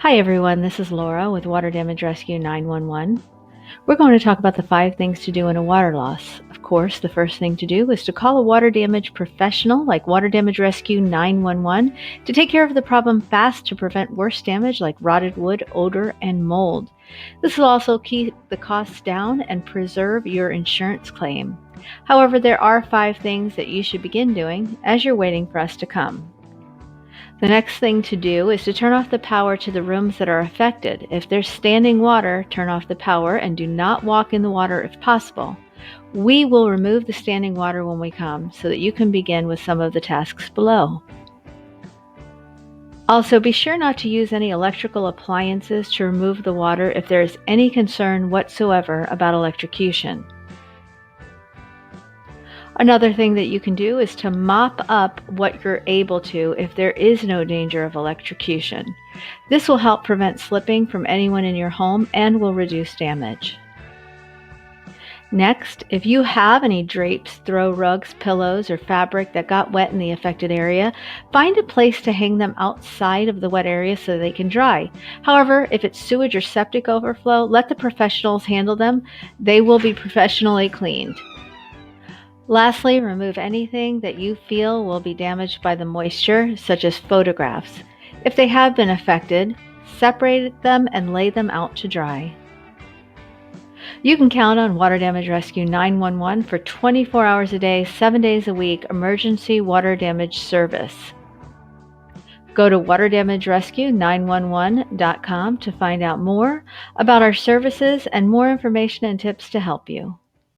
Hi everyone, this is Laura with Water Damage Rescue 911. We're going to talk about the 5 things to do in a water loss. Of course, the first thing to do is to call a water damage professional like Water Damage Rescue 911 to take care of the problem fast to prevent worse damage like rotted wood, odor, and mold. This will also keep the costs down and preserve your insurance claim. However, there are 5 things that you should begin doing as you're waiting for us to come. The next thing to do is to turn off the power to the rooms that are affected. If there's standing water, turn off the power and do not walk in the water if possible. We will remove the standing water when we come so that you can begin with some of the tasks below. Also, be sure not to use any electrical appliances to remove the water if there is any concern whatsoever about electrocution. Another thing that you can do is to mop up what you're able to if there is no danger of electrocution. This will help prevent slipping from anyone in your home and will reduce damage. Next, if you have any drapes, throw rugs, pillows, or fabric that got wet in the affected area, find a place to hang them outside of the wet area so they can dry. However, if it's sewage or septic overflow, let the professionals handle them. They will be professionally cleaned. Lastly, remove anything that you feel will be damaged by the moisture, such as photographs. If they have been affected, separate them and lay them out to dry. You can count on Water Damage Rescue 911 for 24 hours a day, 7 days a week emergency water damage service. Go to waterdamagerescue911.com to find out more about our services and more information and tips to help you.